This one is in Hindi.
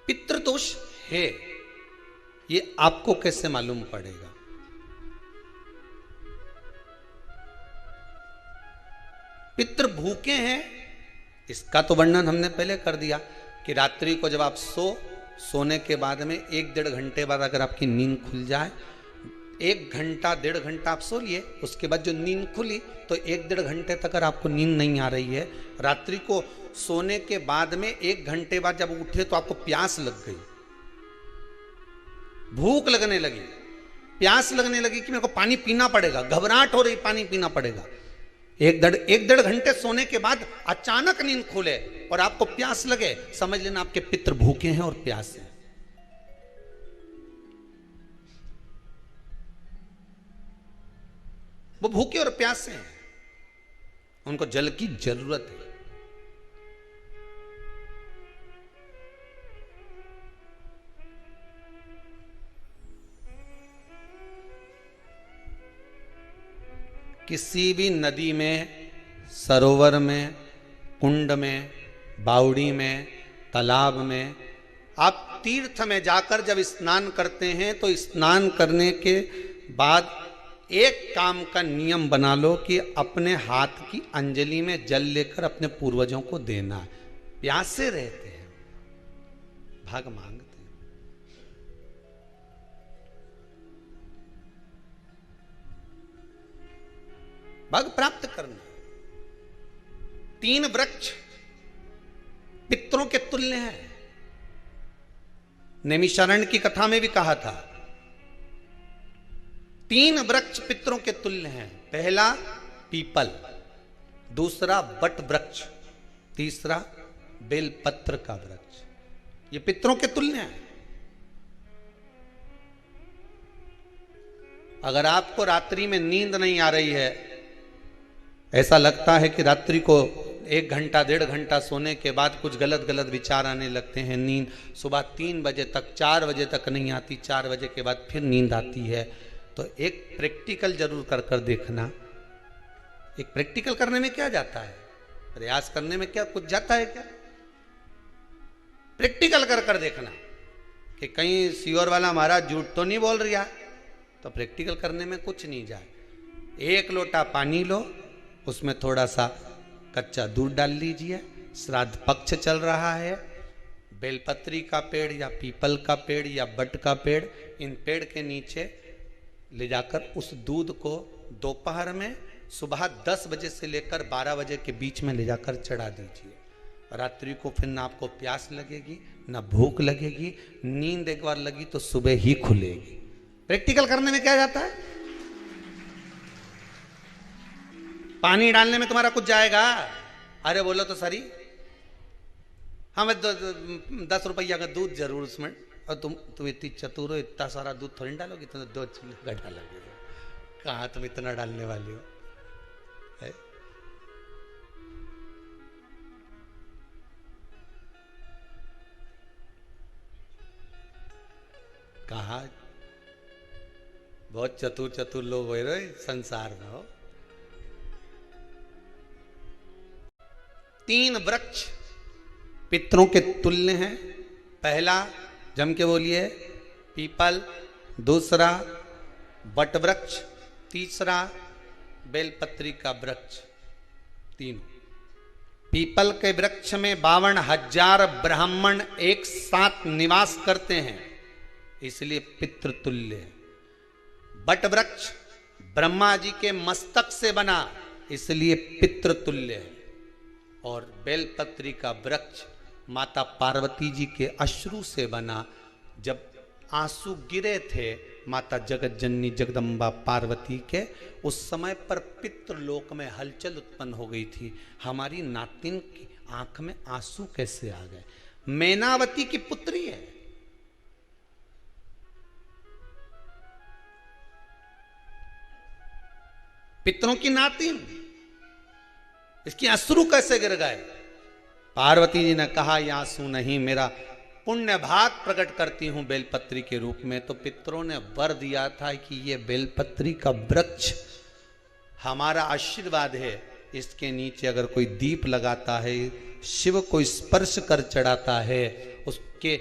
पितृदोष है, ये आपको कैसे मालूम पड़ेगा? पितृ भूखे हैं, इसका तो वर्णन हमने पहले कर दिया कि रात्रि को जब आप सोने के बाद में 1-1.5 घंटे बाद अगर आपकी नींद खुल जाए, 1 घंटा 1.5 घंटा आप सो लिए, उसके बाद जो नींद खुली तो 1-1.5 घंटे तक अगर आपको नींद नहीं आ रही है, रात्रि को सोने के बाद में 1 घंटे बाद जब उठे तो आपको प्यास लग गई, भूख लगने लगी, प्यास लगने लगी कि मेरे को पानी पीना पड़ेगा, घबराहट हो रही, पानी पीना पड़ेगा। 1-1.5 घंटे सोने के बाद अचानक नींद खुले और आपको प्यास लगे, समझ लेना आपके पितृ भूखे हैं और प्यास है। वो भूखे और प्यासे हैं, उनको जल की जरूरत है। किसी भी नदी में, सरोवर में, कुंड में, बावड़ी में, तालाब में, आप तीर्थ में जाकर जब स्नान करते हैं तो स्नान करने के बाद एक काम का नियम बना लो कि अपने हाथ की अंजलि में जल लेकर अपने पूर्वजों को देना है। प्यासे रहते हैं, भाग मांगते हैं। भाग प्राप्त करना। 3 वृक्ष पितरों के तुल्य हैं। नैमिषारण्य की कथा में भी कहा था 3 वृक्ष पितरों के तुल्य हैं। पहला पीपल, दूसरा बट वृक्ष, तीसरा बेलपत्र का वृक्ष। ये पितरों के तुल्य हैं। अगर आपको रात्रि में नींद नहीं आ रही है, ऐसा लगता है कि रात्रि को 1 घंटा 1.5 घंटा सोने के बाद कुछ गलत गलत विचार आने लगते हैं, नींद सुबह 3 बजे तक 4 बजे तक नहीं आती, 4 बजे के बाद फिर नींद आती है, तो एक प्रैक्टिकल जरूर कर देखना। एक प्रैक्टिकल करने में क्या जाता है, प्रयास करने में क्या कुछ जाता है क्या? प्रैक्टिकल कर देखना कि कहीं सियोर वाला महाराज झूठ तो नहीं बोल रहा, तो प्रैक्टिकल करने में कुछ नहीं जाए। 1 लोटा पानी लो, उसमें थोड़ा सा कच्चा दूध डाल लीजिए, श्राद्ध पक्ष चल रहा है, बेलपत्री का पेड़ या पीपल का पेड़ या बट का पेड़, इन पेड़ के नीचे ले जाकर उस दूध को दोपहर में सुबह 10 बजे से लेकर 12 बजे के बीच में ले जाकर चढ़ा दीजिए। रात्रि को फिर ना आपको प्यास लगेगी, ना भूख लगेगी, नींद एक बार लगी तो सुबह ही खुलेगी। प्रैक्टिकल करने में क्या जाता है? पानी डालने में तुम्हारा कुछ जाएगा? अरे बोलो तो सरी, हमें 10 रुपया का दूध जरूर उसमें, और तुम इतनी चतुर हो, इतना सारा दूध थोड़ी डालोगी, तुम 2 चूल्हे डालोगे। कहाँ तुम इतना डालने वाली हो है? कहा बहुत चतुर लोग हो रहे संसार में हो। 3 वृक्ष पितरों के तुल्य हैं। पहला जम के बोलिए पीपल, दूसरा बट वृक्ष, तीसरा बेलपत्री का वृक्ष। 3 पीपल के वृक्ष में 52,000 ब्राह्मण एक साथ निवास करते हैं, इसलिए पितृतुल्य है। बट वृक्ष ब्रह्मा जी के मस्तक से बना, इसलिए पितृतुल्य है। और बेलपत्री का वृक्ष माता पार्वती जी के अश्रु से बना। जब आंसू गिरे थे माता जगत जननी जगदम्बा पार्वती के, उस समय पर पितृलोक में हलचल उत्पन्न हो गई थी। हमारी नातिन की आंख में आंसू कैसे आ गए? मैनावती की पुत्री है, पितरों की नातिन, इसकी अश्रु कैसे गिर गए? पार्वती जी ने कहा ये आंसू नहीं, मेरा पुण्य भाग प्रकट करती हूं बेलपत्री के रूप में। तो पितरों ने वर दिया था कि ये बेलपत्री का वृक्ष हमारा आशीर्वाद है, इसके नीचे अगर कोई दीप लगाता है, शिव को स्पर्श कर चढ़ाता है उसके